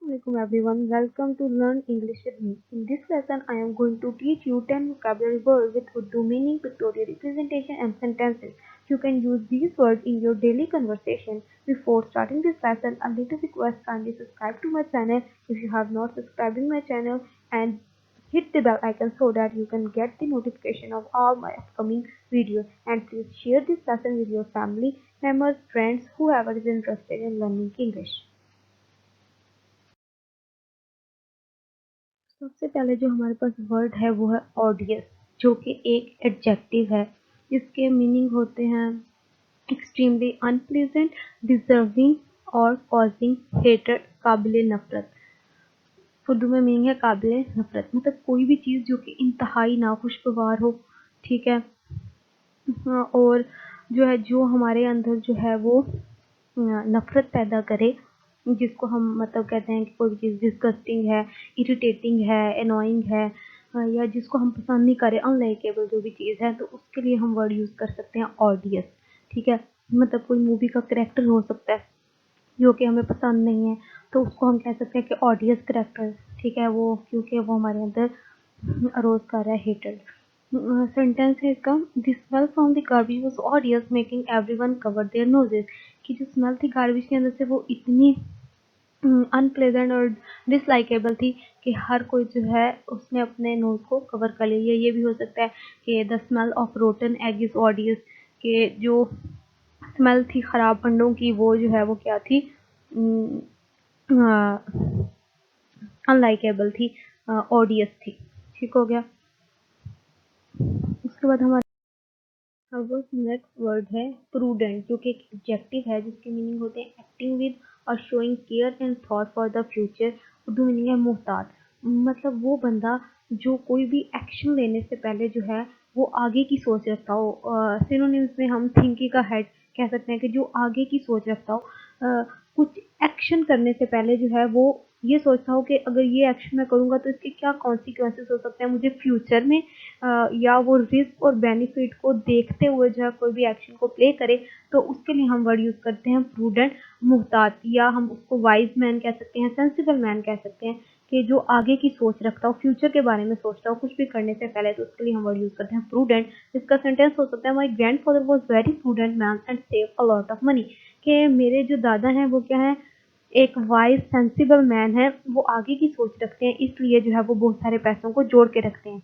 Assalamualaikum everyone, welcome to Learn English with me. In this lesson, I am going to teach you 10 vocabulary words with Urdu meaning, pictorial representation and sentences. You can use these words in your daily conversation. Before starting this lesson, a little request: kindly subscribe to my channel if you have not subscribed in my channel and hit the bell icon so that you can get the notification of all my upcoming videos. And please share this lesson with your family members, friends, whoever is interested in learning English. सबसे पहले जो हमारे पास word है वो है ऑडियस, जो कि एक एडजेक्टिव है। इसके मीनिंग होते हैं एक्सट्रीमली अनप्लीजेंट, डिजर्विंग और कॉजिंग हेटेड, काबिल नफरत। उर्दू में मीनिंग है काबिल नफरत, मतलब कोई भी चीज़ जो कि इंतहाई नाखुशगवार हो, ठीक है। हाँ, और जो है जो हमारे अंदर जो है वो नफरत पैदा करे, जिसको हम मतलब कहते हैं कि कोई भी चीज़ डिस्गस्टिंग है, इरिटेटिंग है, एनोइंग है, या जिसको हम पसंद नहीं करें, अनलाइकेबल जो भी चीज़ है, तो उसके लिए हम वर्ड यूज़ कर सकते हैं ऑडियस, ठीक है। मतलब कोई मूवी का कैरेक्टर हो सकता है जो कि हमें पसंद नहीं है, तो उसको हम कह सकते हैं कि ऑडियस कैरेक्टर, ठीक है, वो क्योंकि वो हमारे अंदर अरोज कर रहा है हेटेड। सेंटेंस है इसका, the smell from the garbage was ऑडियस making everyone cover their noses, कि जो स्मेल थी गार्बेज के अंदर से वो इतनी अनप्लेजेंट और डिसलाइकेबल थी कि हर कोई जो है उसने अपने नोज को कवर कर लिया। ये भी हो सकता है कि the smell of rotten egg is ऑडियस, कि जो स्मेल थी खराब अंडों की वो जो है वो क्या थी, अनलाइकेबल थी, ऑडियस थी। ठीक हो गया। उसके बाद हमारे अब नेक्स्ट वर्ड है प्रूडेंट, जो कि एक एडजेक्टिव है जिसके मीनिंग होते हैं एक्टिंग विद और showing care and thought for the future. Urdu meaning है मोहतात, मतलब वो बंदा जो कोई भी एक्शन लेने से पहले जो है वो आगे की सोच रखता हो। सिनोनिम्स में हम थिंकिंग का हेड कह सकते हैं कि जो आगे की सोच रखता हो, कुछ एक्शन करने से पहले जो है वो ये सोचता हो कि अगर ये एक्शन मैं करूँगा तो इसके क्या कॉन्सिक्वेंसेस हो सकते हैं मुझे फ्यूचर में, या वो रिस्क और बेनिफिट को देखते हुए जो है कोई भी एक्शन को प्ले करे, तो उसके लिए हम वर्ड यूज़ करते हैं प्रूडेंट, मुहतात, या हम उसको वाइज मैन कह सकते हैं, सेंसिबल मैन कह सकते हैं, कि जो आगे की सोच रखता हो, फ्यूचर के बारे में सोचता हो कुछ भी करने से पहले, तो उसके लिए हम वर्ड यूज़ करते हैं प्रूडेंट। इसका सेंटेंस हो सकता है my grand father was very prudent man and save a lot of money, कि मेरे जो दादा हैं वो क्या है, एक वाइज सेंसिबल मैन है, वो आगे की सोच रखते हैं, इसलिए जो है वो बहुत सारे पैसों को जोड़ के रखते हैं,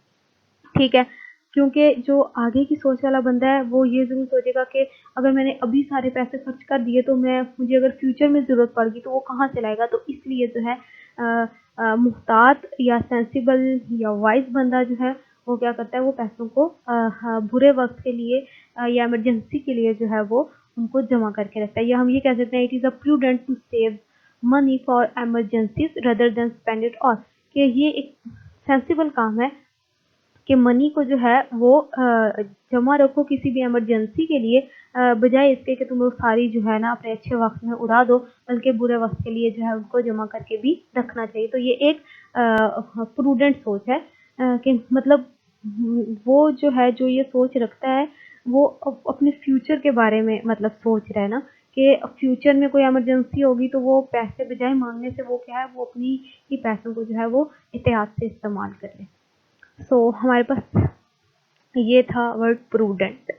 ठीक है। क्योंकि जो आगे की सोच वाला बंदा है वो ये ज़रूर सोचेगा कि अगर मैंने अभी सारे पैसे खर्च कर दिए तो मैं मुझे अगर फ्यूचर में ज़रूरत पड़ेगी तो वो कहाँ से लाएगा। तो इसलिए जो है मुहतात या सेंसिबल या वाइज बंदा जो है वो क्या करता है, वो पैसों को बुरे वक्त के लिए या इमरजेंसी के लिए जो है वो उनको जमा करके रखता है। या हम ये कह सकते हैं it is a prudent to save money for emergencies rather than spend it all, कि ये एक सेंसिबल काम है कि मनी को जो है वो जमा रखो किसी भी इमरजेंसी के लिए, बजाय इसके कि तुम लोग सारी जो है ना अपने अच्छे वक्त में उड़ा दो, बल्कि बुरे वक्त के लिए जो है उनको जमा करके भी रखना चाहिए। तो ये एक प्रूडेंट सोच है, कि मतलब वो जो है जो ये सोच रखता है वो अपने फ्यूचर के बारे में मतलब सोच रहा है ना, कि फ्यूचर में कोई इमरजेंसी होगी तो वो पैसे बजाय मांगने से वो क्या है, वो अपनी ही पैसों को जो है वो एहतियात से इस्तेमाल कर ले। सो हमारे पास ये था वर्ड प्रूडेंट।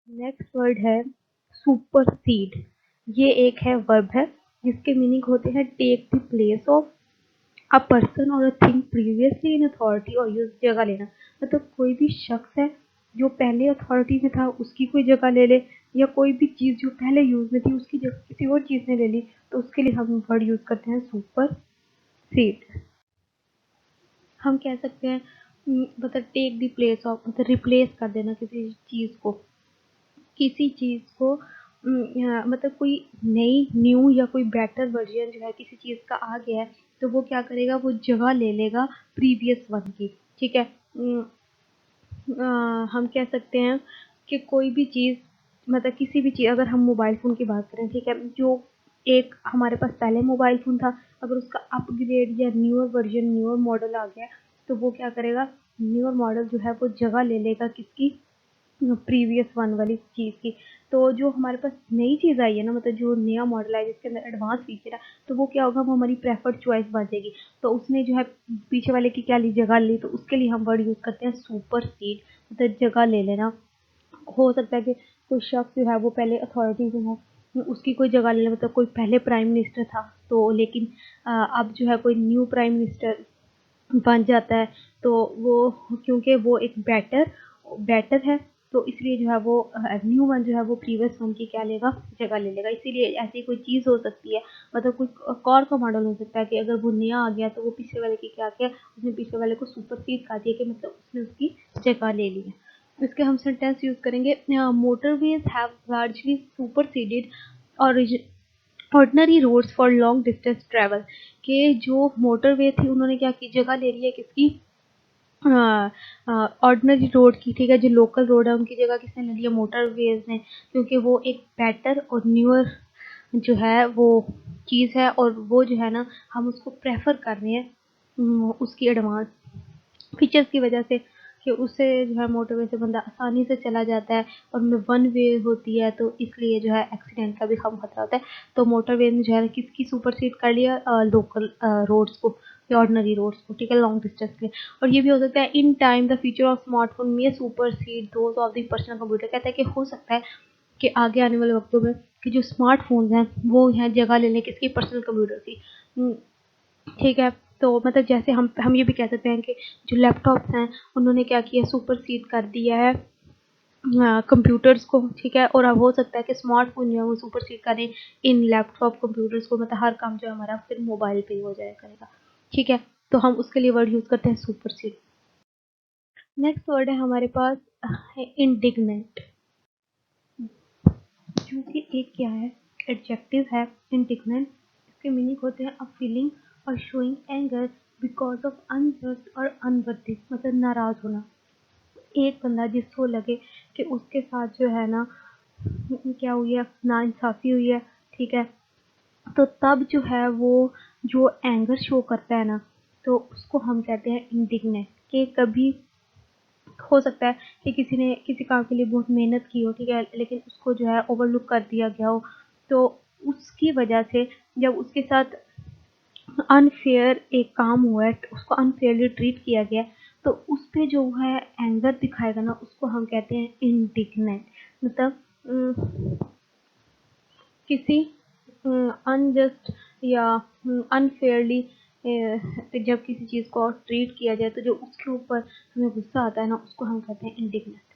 नेक्स्ट वर्ड है सुपरसीड। ये एक है वर्ब है जिसके मीनिंग होते हैं take the place of a person or a thing previously in authority, or use जगह लेना, मतलब कोई भी शख्स है जो पहले अथॉरिटी में था उसकी कोई जगह ले ले, या कोई भी चीज़ जो पहले यूज में थी उसकी जगह किसी और चीज़ ने ले ली, तो उसके लिए हम वर्ड यूज करते हैं सुपर सीड। हम कह सकते हैं मतलब टेक द प्लेस ऑफ, मतलब रिप्लेस कर देना किसी चीज़ को, किसी चीज़ को मतलब कोई नई न्यू या कोई बेटर वर्जन जो है किसी चीज़ का आ गया है, तो वो क्या करेगा, वो जगह ले लेगा प्रीवियस वन की, ठीक है। हम कह सकते हैं कि कोई भी चीज़, मतलब किसी भी चीज़, अगर हम मोबाइल फ़ोन की बात करें, ठीक है, जो एक हमारे पास पहले मोबाइल फ़ोन था, अगर उसका अपग्रेड या न्यूअर वर्जन न्यूअर मॉडल आ गया, तो वो क्या करेगा, न्यूअर मॉडल जो है वो जगह ले लेगा किसकी, प्रीवियस वन वाली चीज़ की। तो जो हमारे पास नई चीज़ आई है ना, मतलब जो नया मॉडल है जिसके अंदर एडवांस फीचर है, तो वो क्या होगा, वो हमारी प्रेफर्ड चॉइस बन जाएगी। तो उसने जो है पीछे वाले की क्या ली, जगह ली, तो उसके लिए हम वर्ड यूज़ करते हैं सुपर सीड, मतलब जगह ले लेना। हो सकता है कि कोई शख्स जो है वो पहले अथॉरिटी में हो, उसकी कोई जगह ले ले, मतलब कोई पहले प्राइम मिनिस्टर था तो लेकिन अब जो है कोई न्यू प्राइम मिनिस्टर बन जाता है, तो वो क्योंकि वो एक बेटर है, तो इसलिए जो है वो न्यू वन जो है वो प्रीवियस वन की क्या लेगा, जगह ले लेगा। इसीलिए ऐसी कोई चीज़ हो सकती है, मतलब कोई कार का मॉडल हो सकता है कि अगर वो नया आ गया तो वो पिछले वाले की क्या किया, उसने पिछले वाले को सुपरसीड कर दिया, कि मतलब उसने उसकी जगह ले ली है। इसके हम सेंटेंस यूज करेंगे, motorways have largely superseded ordinary roads for long distance travel, के जो मोटरवे थी उन्होंने क्या की, जगह ले ली है किसकी, ऑर्डिनरी रोड की, ठीक है, जो लोकल रोड है उनकी जगह किसने ले लिया, मोटरवेज ने, क्योंकि वो एक बेटर और न्यूअर जो है वो चीज़ है, और वो जो है ना हम उसको प्रेफर कर रहे हैं उसकी एडवांस फीचर्स की वजह से, कि उससे जो है मोटरवे से बंदा आसानी से चला जाता है, और उनमें वन वे होती है, तो इसलिए जो है एक्सीडेंट का भी कम खतरा होता है। तो मोटरवे ने जो है किसकी सुपरसीड कर लिया, लोकल रोड्स को, ऑर्डिनरी रोड्स को, ठीक है, लॉन्ग डिस्टेंस के लिए। और ये भी हो सकता है, in time the feature of smartphone में supersede those of the personal computer, कहता है कि हो सकता है कि आगे आने वाले वक्तों में कि जो स्मार्टफोन्स हैं वो यहाँ जगह ले लें किसकी, पर्सनल कंप्यूटर की। ठीक है, तो मतलब जैसे हम ये भी कह सकते हैं कि जो लैपटॉप्स हैं उन्होंने क्या किया, सुपरसीड कर दिया है कंप्यूटर्स को, ठीक है, और अब हो सकता है कि स्मार्टफोन जो है वो सुपरसीड करें इन लैपटॉप कंप्यूटर्स को, मतलब हर काम जो है हमारा फिर मोबाइल पे ही हो जाया करेगा, ठीक है। तो हम उसके लिए वर्ड यूज़ करते हैं सुपरसीड। नेक्स्ट वर्ड है हमारे पास इंडिग्नेंट, जो कि एक क्या है, एडजेक्टिव है, इंडिग्नेंट। इसके मीनिंग होते हैं अ फीलिंग और showing anger because of unjust और अनवर्दी, मतलब नाराज होना। एक बंदा जिसको लगे कि उसके साथ जो है ना क्या हुई है, नाइंसाफी हुई है, ठीक है, तो तब जो है वो जो एंगर शो करता है ना, तो उसको हम कहते हैं इंडिग्नेंट। कि कभी हो सकता है कि किसी ने किसी काम के लिए बहुत मेहनत की हो, ठीक है, लेकिन उसको जो है ओवरलुक कर दिया गया हो, तो उसकी वजह से जब उसके साथ अनफेयर एक काम हुआ है, उसको अनफेयरली ट्रीट किया गया, तो उस पे जो है एंगर दिखाएगा ना, उसको हम कहते हैं इंडिग्नेंट। मतलब किसी अनजस्ट या अनफेयरली जब किसी चीज़ को ट्रीट किया जाए, तो जो उसके ऊपर हमें गुस्सा आता है ना, उसको हम कहते हैं इंडिग्नेंट।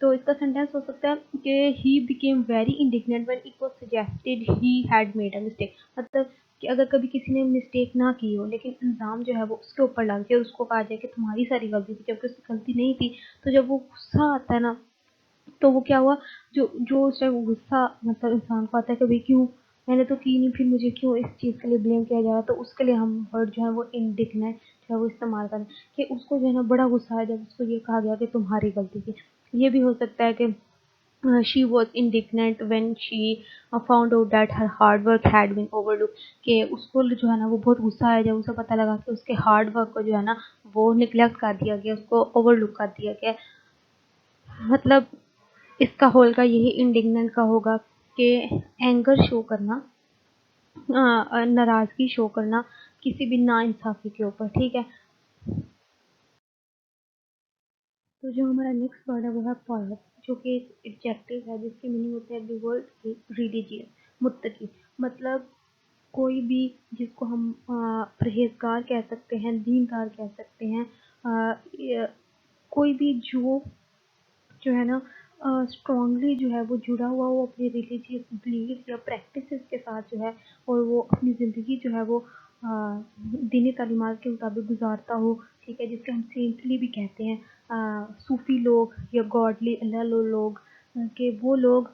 तो इसका सेंटेंस हो सकता है कि he became very indignant when it was suggested he had made a mistake, मतलब कि अगर कभी किसी ने मिस्टेक ना की हो लेकिन इल्ज़ाम जो है वो उसके ऊपर लग जाए और उसको कहा जाए कि तुम्हारी सारी गलती थी, जबकि उसकी गलती नहीं थी, तो जब वो गुस्सा आता है ना, तो वो क्या हुआ, जो जो उस टाइम गुस्सा मतलब इंसान को आता है कि भाई क्यों, मैंने तो की नहीं, फिर मुझे क्यों इस चीज़ के लिए ब्लेम किया जा रहा, तो उसके लिए हम वर्ड जो है वो इंडिग्नेंट जो है वो इस्तेमाल करें, कि उसको जो है ना बड़ा गुस्सा है जब उसको ये कहा गया कि तुम्हारी गलती थी। ये भी हो सकता है कि she was indignant when she found out that her hard work had been overlooked, कि उसको जो है ना वो बहुत गुस्सा है जब उसे पता लगा कि उसके हार्ड वर्क को जो है ना वो निगलेक्ट कर दिया गया, उसको ओवरलुक कर दिया गया। मतलब इसका होल का यही इंडिग्नेंट का होगा कि एंगर शो करना, नाराज़गी शो करना किसी भी नाइंसाफ़ी के ऊपर, ठीक है। तो जो हमारा नेक्स्ट वर्ड है वो है पायस, जो कि एक एडजेक्टिव है जिसके मीनिंग होते हैं द वर्ड रिलीजियस, मुत्तकी, मतलब कोई भी जिसको हम परहेजगार कह सकते हैं, दीनदार कह सकते हैं, कोई भी जो है ना स्ट्रांगली जो है वो जुड़ा हुआ वो अपने रिलीजियस बिलीफ या प्रैक्टिसेस के साथ जो है, और वो अपनी ज़िंदगी जो है वो दीनी तालीमात के मुताबिक गुजारता हो, ठीक है, जिसके हम सेंटली भी कहते हैं, सूफ़ी लोग या गॉडली अल्लाह लोग, के वो लोग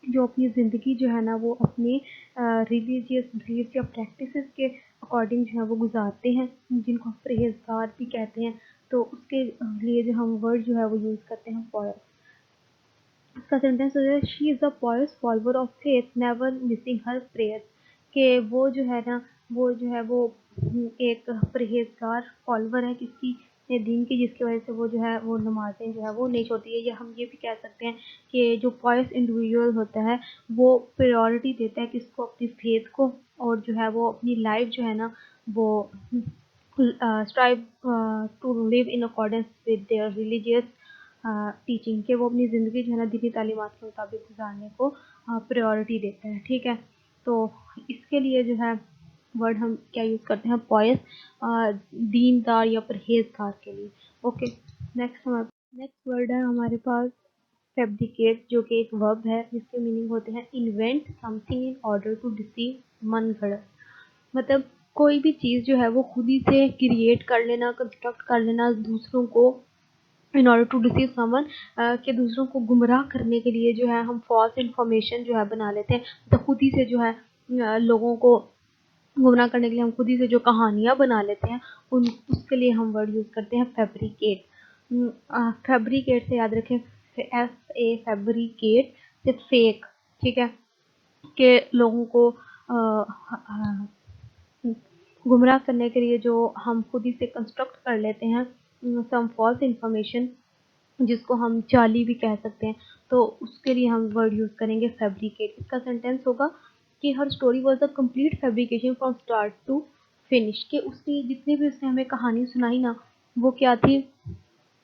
जो अपनी ज़िंदगी जो है ना वो अपने रिलीजियस बिलीफ या प्रैक्टिसेस के अकॉर्डिंग जो है वो गुजारते हैं, जिनको हम परहेजगार भी कहते हैं। तो उसके लिए जो हम वर्ड जो है वो यूज़ करते हैं पॉयस। इसका सेंटेंस हो जाए, she is a pious follower of faith never missing her prayer, कि वो जो है ना वो जो है वो एक परहेजगार फॉलोअर है किसकी, अपने दीन की, जिसकी वजह से वो जो है वो नमाज़ें जो है वो नहीं छोड़ती है। या हम ये भी कह सकते हैं कि जो पॉयस इंडिविजुअल होता है वो प्रायोरिटी देता है किसको, अपनी फेथ को, और जो है वो अपनी लाइफ जो है ना वो strive to live in accordance with their religious teaching, के वो अपनी ज़िंदगी जो है ना दीनी तालीमात के मुताबिक गुजारने को प्रायोरिटी देता है। ठीक है, तो इसके लिए जो है वर्ड हम क्या यूज़ करते हैं, पॉयस, दीनदार या परहेजगार के लिए। ओके, नेक्स्ट वर्ड है हमारे पास फैब्रिकेट, जो कि एक वर्ब है जिसके मीनिंग होते हैं invent something in order to deceive, मन गढ़। मतलब कोई भी चीज़ जो है वो खुद ही से क्रिएट कर लेना, कंस्ट्रक्ट कर लेना दूसरों को, in order to deceive someone, कि दूसरों को गुमराह करने के लिए जो है हम फॉल्स इंफॉर्मेशन जो है बना लेते हैं। तो खुद ही से जो है लोगों को गुमराह करने के लिए हम खुद ही से जो कहानियाँ बना लेते हैं, उन उसके लिए हम वर्ड यूज़ करते हैं फैब्रिकेट। फैब्रिकेट से याद रखें, FA फैब्रिकेट से फेक। ठीक है, के लोगों को गुमराह करने के लिए जो हम खुद ही से कंस्ट्रक्ट कर लेते हैं सम फॉल्स इंफॉर्मेशन, जिसको हम जाली भी कह सकते हैं, तो उसके लिए हम वर्ड यूज़ करेंगे फैब्रिकेट। इसका सेंटेंस होगा कि her story was a complete fabrication from start to finish, के उसकी जितनी भी उसने हमें कहानी सुनाई ना, वो क्या थी,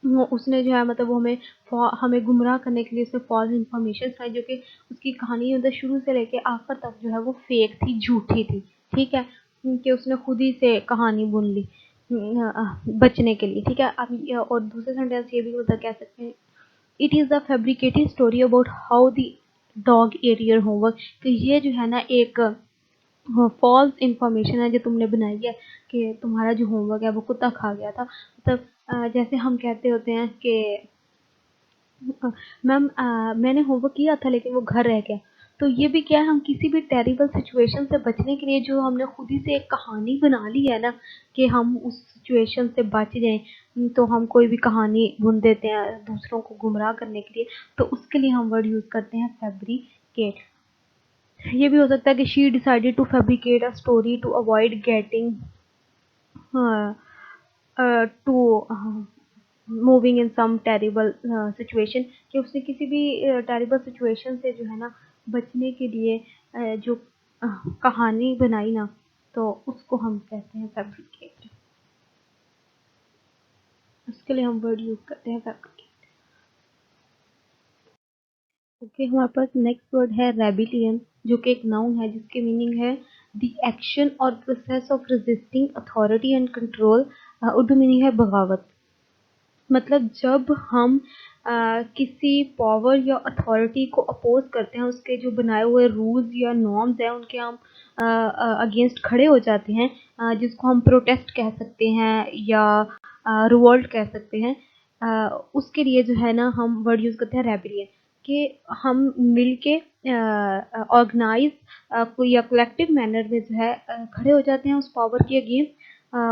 वो उसने जो है मतलब वो हमें गुमराह करने के लिए उसने फॉल्स इन्फॉर्मेशन सुनाई, जो कि उसकी कहानी मतलब शुरू से लेके आखिर तक जो है वो फेक थी, झूठी थी। ठीक है, कि उसने खुद ही से कहानी बुन ली बचने के लिए। ठीक है, अब और दूसरे सेंटेंस ये भी मतलब कह सकते हैं, it is the fabricated story about how the dog at your homework, कि ये जो है ना एक फॉल्स इंफॉर्मेशन है जो तुमने बनाई है कि तुम्हारा जो होमवर्क है वो कुत्ता खा गया था। मतलब जैसे हम कहते होते हैं कि मैम मैंने होमवर्क किया था लेकिन वो घर रह गया। तो ये भी क्या है, हम किसी भी टेरिबल सिचुएशन से बचने के लिए जो हमने खुद ही से एक कहानी बना ली है ना कि हम उस सिचुएशन से बच जाएं, तो हम कोई भी कहानी बुन देते हैं दूसरों को गुमराह करने के लिए, तो उसके लिए हम वर्ड यूज़ करते हैं फैब्रिकेट। ये भी हो सकता है कि she decided to fabricate a story to avoid getting to moving in some terrible situation, कि उसने किसी भी टेरिबल सिचुएशन से जो है ना बचने के लिए जो कहानी बनाई ना, तो उसको हम कहते हैं फैब्रिकेट। उसके लिए हम वर्ड यूज़ करते हैं फैब्रिकेट। ओके, हमारे पास नेक्स्ट वर्ड है रेबिलियन, जो कि एक नाउन है जिसके मीनिंग है द एक्शन और process of resisting authority and control. Urdu meaning है बगावत। मतलब जब हम किसी पावर या अथॉरिटी को अपोज करते हैं, उसके जो बनाए हुए रूल्स या नॉर्म्स हैं उनके हम अगेंस्ट खड़े हो जाते हैं, जिसको हम प्रोटेस्ट कह सकते हैं या रिवोल्ट कह सकते हैं, उसके लिए जो है ना हम वर्ड यूज़ करते हैं रेबिलियन, कि हम मिल के ऑर्गेनाइज या कलेक्टिव मैनर में जो है खड़े हो जाते हैं उस पावर के अगेंस्ट,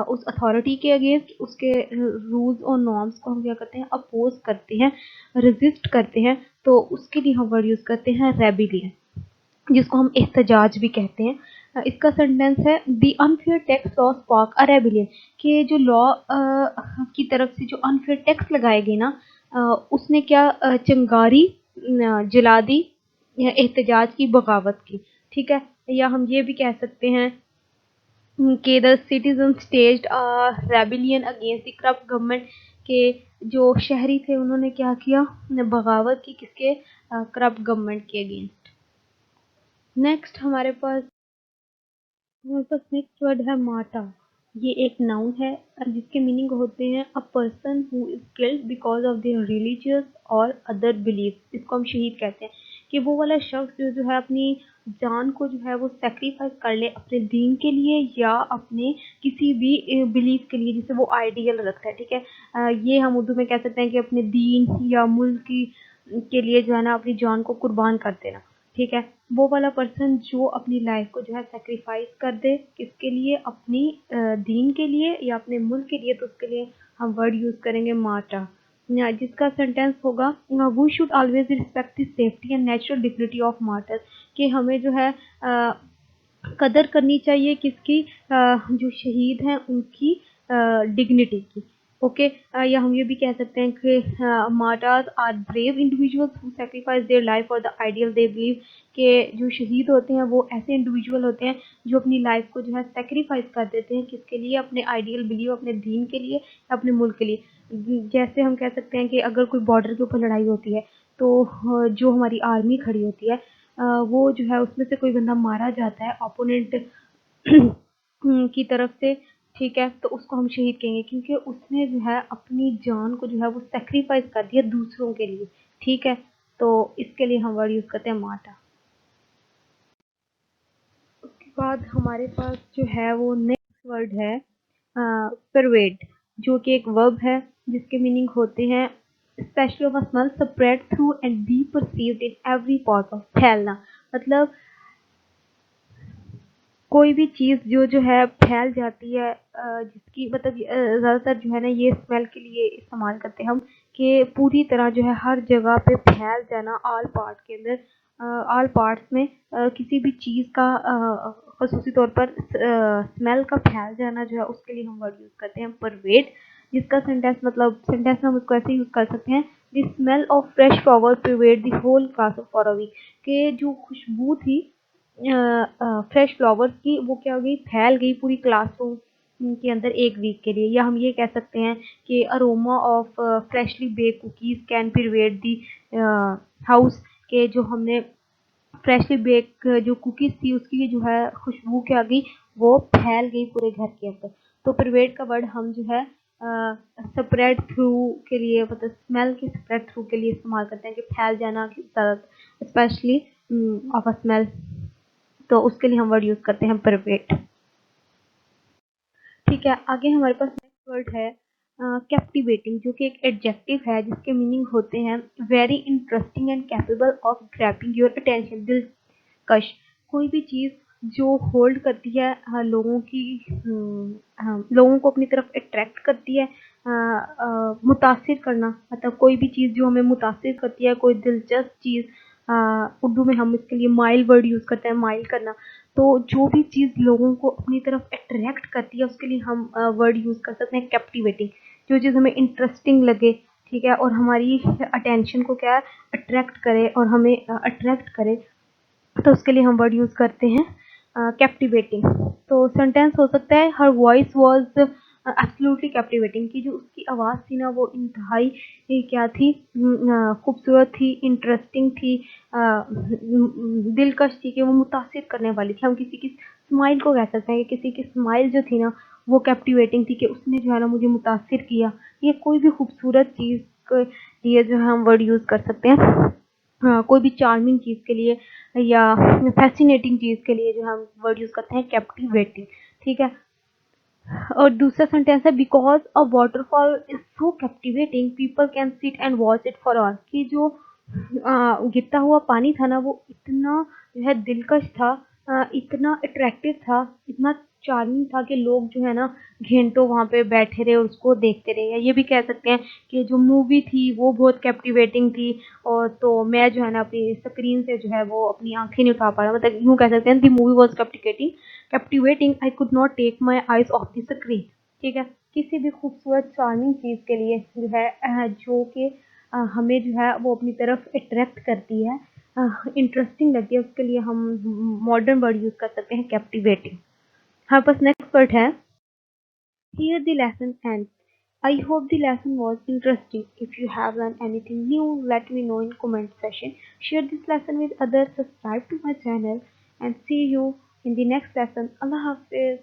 उस अथॉरिटी के अगेंस्ट, उसके रूल्स और नॉर्म्स को हम क्या करते हैं, अपोज करते हैं, रेजिस्ट करते हैं, तो उसके लिए हम वर्ड यूज़ करते हैं रेबिलियन, जिसको हम एहतजाज भी कहते हैं। इसका सेंटेंस है the unfair tax law spark a rebellion, कि जो लॉ की तरफ से जो अनफेयर टैक्स लगाए गए ना, उसने क्या चिंगारी जला दी एहतजाज की, बगावत की। ठीक है, या हम ये भी कह सकते हैं कि the citizen staged a rebellion against the corrupt government, के जो शहरी थे उन्होंने क्या किया, बगावत की, किसके, करप्ट गवर्नमेंट के अगेंस्ट। नेक्स्ट नेक्स्ट वर्ड है मार्टा। ये एक नाउन है जिसके मीनिंग होते हैं a person who is killed because of their religious और अदर बिलीफ। इसको हम शहीद कहते हैं, कि वो वाला शख्स जो है अपनी जान को जो है वो सेक्रीफाइस कर ले अपने दीन के लिए या अपने किसी भी बिलीफ के लिए जिसे वो आइडियल रखता है। ठीक है, ये हम उर्दू में कह सकते हैं कि अपने दीन या मुल्क के लिए जो है ना अपनी जान को कुर्बान कर देना। ठीक है, वो वाला पर्सन जो अपनी लाइफ को जो है सेक्रीफाइस कर दे, किसके लिए, अपनी दीन के लिए या अपने मुल्क के लिए, तो उसके लिए हम वर्ड यूज़ करेंगे मार्टा, जिसका सेंटेंस होगा we should always respect the safety and natural dignity of martyrs, कि हमें जो है कदर करनी चाहिए किसकी, जो शहीद हैं उनकी डिग्निटी की। ओके। या हम ये भी कह सकते हैं कि martyrs are brave individuals who sacrifice their life for the ideal they believe, कि जो शहीद होते हैं वो ऐसे इंडिविजुअल होते हैं जो अपनी लाइफ को जो है सैक्रिफाइस कर देते हैं, किसके लिए? अपने आइडियल बिलीव, अपने दीन के लिए, अपने मुल्क के लिए। जैसे हम कह सकते हैं कि अगर कोई बॉर्डर के ऊपर लड़ाई होती है तो जो हमारी आर्मी खड़ी होती है वो जो है उसमें से कोई बंदा मारा जाता है ओपोनेंट की तरफ से, ठीक है, तो उसको हम शहीद कहेंगे क्योंकि उसने जो है अपनी जान को जो है वो सेक्रीफाइस कर दिया दूसरों के लिए, ठीक है। तो इसके लिए हम वर्ड यूज करते हैं मार्टा। उसके बाद हमारे पास जो है वो नेक्स्ट वर्ड है परवेड, जो कि एक वर्ब है जिसके मीनिंग होते हैं specially of a smell spread through and be perceived in every part of, फैलना। मतलब कोई भी चीज़ जो है फैल जाती है, जिसकी मतलब ज़्यादातर जो है ना ये स्मेल के लिए इस्तेमाल करते हैं हम, कि पूरी तरह जो है हर जगह पे फैल जाना, ऑल पार्ट के अंदर, ऑल पार्ट्स में किसी भी चीज़ का खसूसी तौर पर स्मेल का फैल जाना जो है उसके लिए हम वर्ड यूज़ करते हैं परवेड, जिसका सेंटेंस मतलब सेंटेंस में हम उसको ऐसे यूज़ कर सकते हैं, the smell of fresh flower pervade the whole class for a week, कि जो खुशबू थी फ्रेश फ्लावर्स की वो क्या हो गई, फैल गई पूरी क्लासरूम के अंदर एक वीक के लिए। या हम ये कह सकते हैं कि aroma of freshly bake cookies can pervade the house, के जो हमने फ्रेशली बेक जो कुकीज़ थी उसकी जो है खुशबू क्या गई, वो फैल गई पूरे घर के अंदर। तो परवेड का वर्ड हम जो है स्प्रेड थ्रू के लिए, मतलब स्मेल के स्प्रेड थ्रू के लिए इस्तेमाल करते हैं, कि फैल जाना, स्पेशली ऑफ अ स्मेल, तो उसके लिए हम वर्ड यूज करते हैं परवेट। ठीक है, आगे हमारे पास नेक्स्ट वर्ड है कैप्टिवेटिंग, जो कि एक एडजेक्टिव है जिसके मीनिंग होते हैं very interesting and capable of grabbing your attention, दिलकश। कोई भी चीज़ जो होल्ड करती है लोगों की, लोगों को अपनी तरफ अट्रैक्ट करती है, मुतासिर करना, मतलब कोई भी चीज़ जो हमें मुतासिर करती है, कोई दिलचस्प चीज़, उर्दू में हम इसके लिए माइल वर्ड यूज़ करते हैं, माइल करना। तो जो भी चीज़ लोगों को अपनी तरफ अट्रैक्ट करती है उसके लिए हम वर्ड यूज़ कर सकते हैं कैप्टिवेटिंग। जो चीज़ हमें इंटरेस्टिंग लगे, ठीक है, और हमारी अटेंशन को क्या अट्रैक्ट करे और हमें अट्रैक्ट करे, तो उसके लिए हम वर्ड यूज़ करते हैं कैप्टिवेटिंग। तो सेंटेंस हो सकता है her voice was absolutely captivating, की जो उसकी आवाज़ थी ना वो इंतहाई क्या थी, खूबसूरत थी, इंटरेस्टिंग थी, दिलकश थी, कि वो मुतासिर करने वाली थी। हम किसी की स्माइल को कह सकते हैं कि किसी की स्माइल जो थी ना वो कैप्टिवेटिंग थी, कि उसने जो है ना मुझे मुतासिर किया। ये कोई भी खूबसूरत चीज़ के लिए जो है हम वर्ड यूज़ कर सकते हैं, हाँ, कोई भी चार्मिंग चीज़ के लिए या फैसिनेटिंग चीज़ के लिए जो हम वर्ड यूज़ करते हैं कैप्टिवेटिंग, ठीक है। और दूसरा सेंटेंस है because a waterfall is so captivating people can sit and watch it for hour, कि जो गिरता हुआ पानी था ना वो इतना जो है दिलकश था, इतना अट्रैक्टिव था, इतना चार्मिंग था कि लोग जो है ना घंटों वहाँ पे बैठे रहे और उसको देखते रहे। या ये भी कह सकते हैं कि जो मूवी थी वो बहुत कैप्टिवेटिंग थी, और तो मैं जो है ना अपनी स्क्रीन से जो है वो अपनी आंखें नहीं उठा पा रहा, मतलब यूँ कह सकते हैं the movie was captivating I could not take my eyes off the screen, ठीक है। किसी भी खूबसूरत चार्मिंग चीज़ के लिए जो है जो कि हमें जो है वो अपनी तरफ अट्रैक्ट करती है, इंटरेस्टिंग लगती है, उसके लिए हम मॉडर्न वर्ड यूज़ कर सकते हैं कैप्टिवेटिंग। हमारे पास नेक्स्ट वर्ड है here the lesson ends. I hope the lesson was interesting. If you have learned anything new, let me know in comment section. Share this lesson with others, subscribe to my channel, and see you in the next lesson. Allah Hafiz.